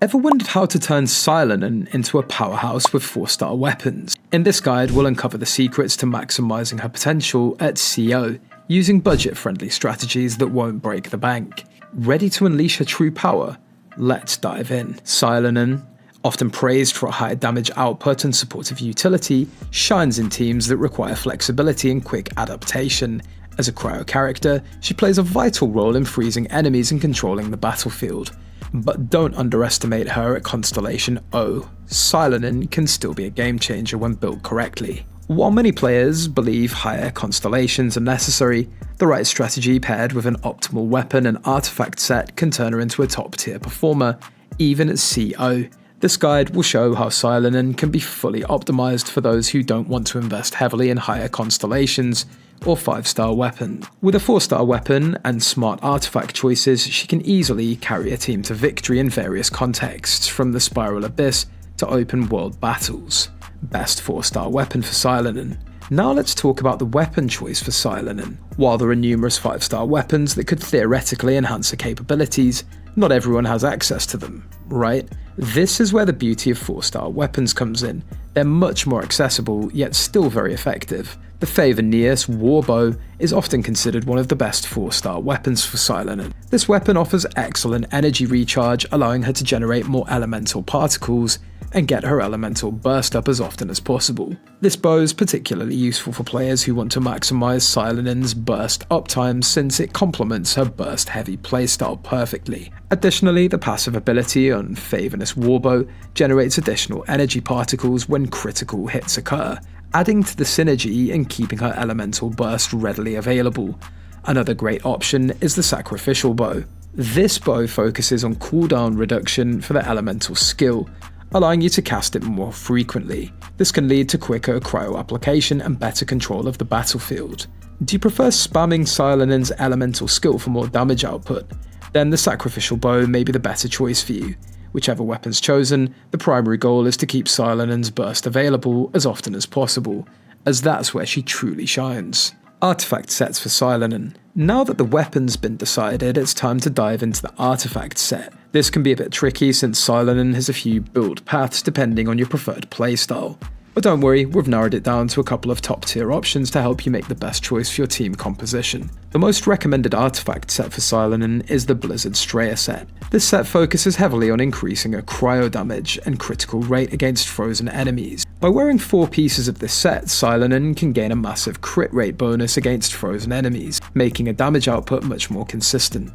Ever wondered how to turn Xilonen into a powerhouse with 4-star weapons? In this guide, we'll uncover the secrets to maximizing her potential at CO, using budget-friendly strategies that won't break the bank. Ready to unleash her true power? Let's dive in. Xilonen, often praised for a higher damage output and supportive utility, shines in teams that require flexibility and quick adaptation. As a cryo character, she plays a vital role in freezing enemies and controlling the battlefield. But don't underestimate her at Constellation O. Xilonen can still be a game changer when built correctly. While many players believe higher constellations are necessary, the right strategy paired with an optimal weapon and artifact set can turn her into a top-tier performer, even at CO. This guide will show how Xilonen can be fully optimized for those who don't want to invest heavily in higher constellations or 5-star weapons. With a 4-star weapon and smart artifact choices, she can easily carry a team to victory in various contexts, from the Spiral Abyss to open world battles. Best 4-star weapon for Xilonen. Now let's talk about the weapon choice for Xilonen. While there are numerous 5-star weapons that could theoretically enhance her capabilities, not everyone has access to them, right? This is where the beauty of 4-star weapons comes in. They're much more accessible, yet still very effective. The Favonius Warbow is often considered one of the best 4-star weapons for Xilonen. This weapon offers excellent energy recharge, allowing her to generate more elemental particles and get her elemental burst up as often as possible. This bow is particularly useful for players who want to maximize Xilonen's burst uptime, since it complements her burst-heavy playstyle perfectly. Additionally, the passive ability on Favonius Warbow generates additional energy particles when critical hits occur, adding to the synergy and keeping her elemental burst readily available. Another great option is the Sacrificial Bow. This bow focuses on cooldown reduction for the elemental skill, allowing you to cast it more frequently. This can lead to quicker cryo application and better control of the battlefield. Do you prefer spamming Xilonen's elemental skill for more damage output? Then the Sacrificial Bow may be the better choice for you. Whichever weapon's chosen, the primary goal is to keep Xilonen's burst available as often as possible, as that's where she truly shines. Artifact sets for Xilonen. Now that the weapon's been decided, it's time to dive into the artifact set. This can be a bit tricky since Xilonen has a few build paths depending on your preferred playstyle. But don't worry, we've narrowed it down to a couple of top tier options to help you make the best choice for your team composition. The most recommended artifact set for Xilonen is the Blizzard Strayer set. This set focuses heavily on increasing her cryo damage and critical rate against frozen enemies. By wearing 4 pieces of this set, Xilonen can gain a massive crit rate bonus against frozen enemies, making a damage output much more consistent.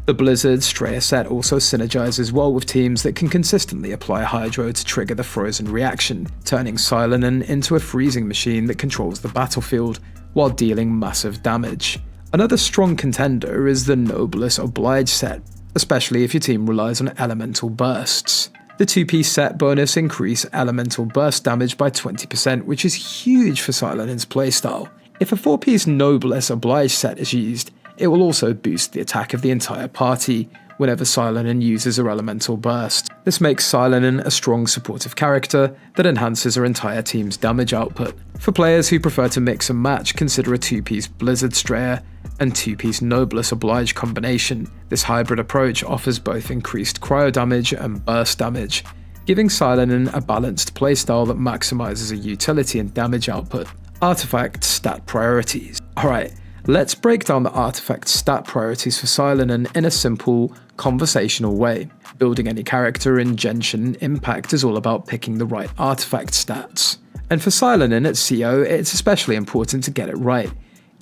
The Blizzard Strayer set also synergizes well with teams that can consistently apply Hydro to trigger the frozen reaction, turning Xilonen into a freezing machine that controls the battlefield while dealing massive damage. Another strong contender is the Noblesse Oblige set, especially if your team relies on elemental bursts. The 2-piece set bonus increase elemental burst damage by 20%, which is huge for Xilonen's playstyle. If a 4-piece Noblesse Oblige set is used, it will also boost the attack of the entire party whenever Xilonen uses her elemental burst. This makes Xilonen a strong supportive character that enhances her entire team's damage output. For players who prefer to mix and match, consider a 2-piece Blizzard Strayer and 2-piece Noblesse Oblige combination. This hybrid approach offers both increased cryo damage and burst damage, giving Xilonen a balanced playstyle that maximizes her utility and damage output. Artifact stat priorities. Alright, let's break down the artifact stat priorities for Xilonen in a simple, conversational way. Building any character in Genshin Impact is all about picking the right artifact stats. And for Xilonen at CO, it's especially important to get it right.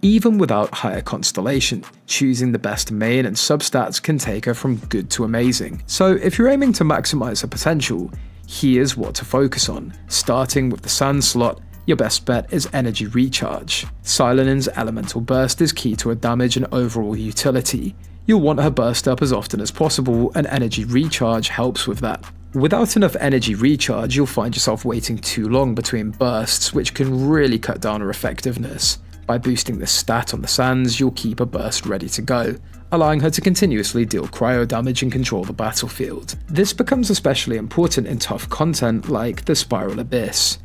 Even without higher constellation, choosing the best main and substats can take her from good to amazing. So if you're aiming to maximize her potential, here's what to focus on. Starting with the Sand slot, your best bet is energy recharge. Xilonen's elemental burst is key to her damage and overall utility. You'll want her burst up as often as possible, and energy recharge helps with that. Without enough energy recharge, you'll find yourself waiting too long between bursts, which can really cut down her effectiveness. By boosting this stat on the sands, you'll keep a burst ready to go, allowing her to continuously deal cryo damage and control the battlefield. This becomes especially important in tough content like the Spiral Abyss.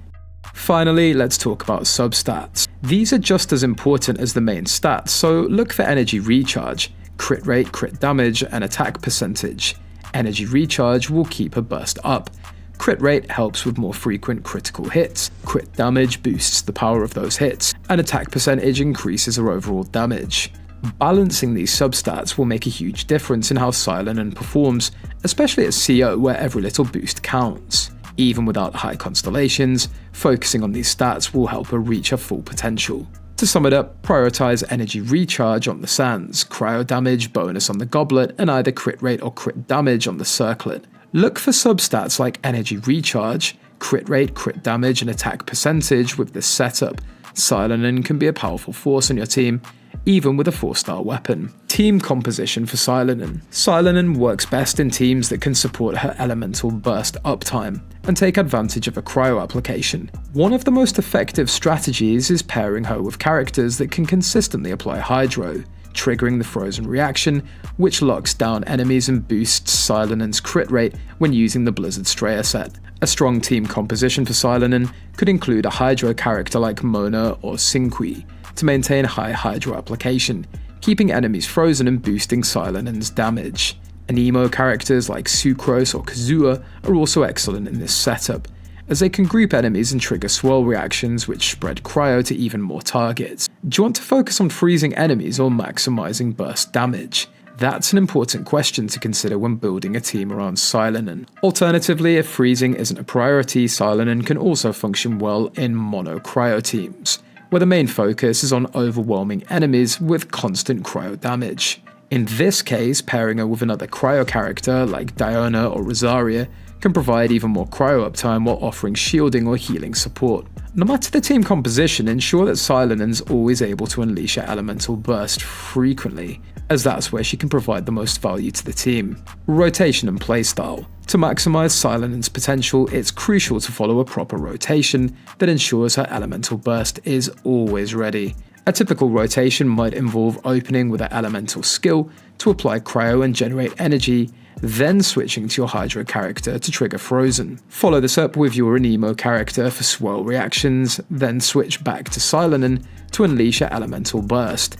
Finally, let's talk about substats. These are just as important as the main stats, so look for energy recharge, crit rate, crit damage, and attack percentage. Energy recharge will keep her burst up. Crit rate helps with more frequent critical hits, crit damage boosts the power of those hits, and attack percentage increases her overall damage. Balancing these substats will make a huge difference in how Xilonen performs, especially at CO where every little boost counts. Even without high constellations, focusing on these stats will help her reach her full potential. To sum it up, prioritize energy recharge on the sands, cryo damage bonus on the goblet, and either crit rate or crit damage on the circlet. Look for substats like energy recharge, crit rate, crit damage, and attack percentage with this setup. Xilonen can be a powerful force on your team, even with a 4-star weapon. Team composition for Xilonen. Xilonen works best in teams that can support her elemental burst uptime and take advantage of a cryo application. One of the most effective strategies is pairing her with characters that can consistently apply hydro, triggering the frozen reaction, which locks down enemies and boosts Xilonen's crit rate when using the Blizzard Strayer set. A strong team composition for Xilonen could include a hydro character like Mona or Sinqui to maintain high hydro application, keeping enemies frozen and boosting Xilonen's damage. Anemo characters like Sucrose or Kazua are also excellent in this setup, as they can group enemies and trigger swirl reactions which spread cryo to even more targets. Do you want to focus on freezing enemies or maximizing burst damage? That's an important question to consider when building a team around Xilonen. Alternatively, if freezing isn't a priority, Xilonen can also function well in mono cryo teams, where the main focus is on overwhelming enemies with constant cryo damage. In this case, pairing her with another cryo character like Diona or Rosaria can provide even more cryo uptime while offering shielding or healing support. No matter the team composition, ensure that Xilonen's always able to unleash her elemental burst frequently, as that's where she can provide the most value to the team. Rotation and playstyle. To maximize Xilonen's potential, it's crucial to follow a proper rotation that ensures her elemental burst is always ready. A typical rotation might involve opening with an elemental skill to apply cryo and generate energy, then switching to your Hydro character to trigger Frozen. Follow this up with your Anemo character for swirl reactions, then switch back to Xilonen to unleash your elemental burst.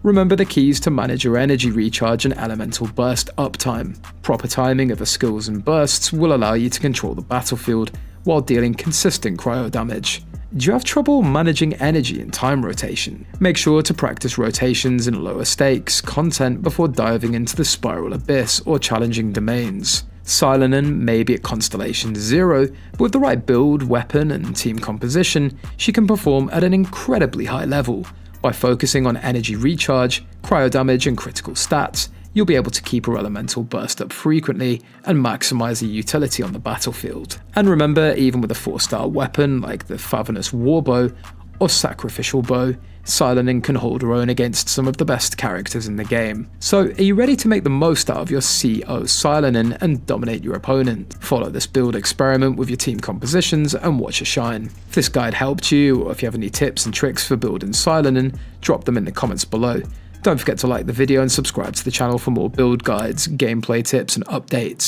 Remember the keys to manage your energy recharge and elemental burst uptime. Proper timing of the skills and bursts will allow you to control the battlefield while dealing consistent cryo damage. Do you have trouble managing energy and time rotation? Make sure to practice rotations in lower stakes content before diving into the Spiral Abyss or challenging domains. Xilonen may be at Constellation 0, but with the right build, weapon, and team composition, she can perform at an incredibly high level. By focusing on energy recharge, cryo damage, and critical stats, you'll be able to keep her elemental burst up frequently and maximize the utility on the battlefield. And remember, even with a 4-star weapon like the Favenous Warbow or Sacrificial Bow, Xilonen can hold her own against some of the best characters in the game. So, are you ready to make the most out of your CO Xilonen and dominate your opponent? Follow this build experiment with your team compositions and watch her shine. If this guide helped you, or if you have any tips and tricks for building Xilonen, drop them in the comments below. Don't forget to like the video and subscribe to the channel for more build guides, gameplay tips, and updates.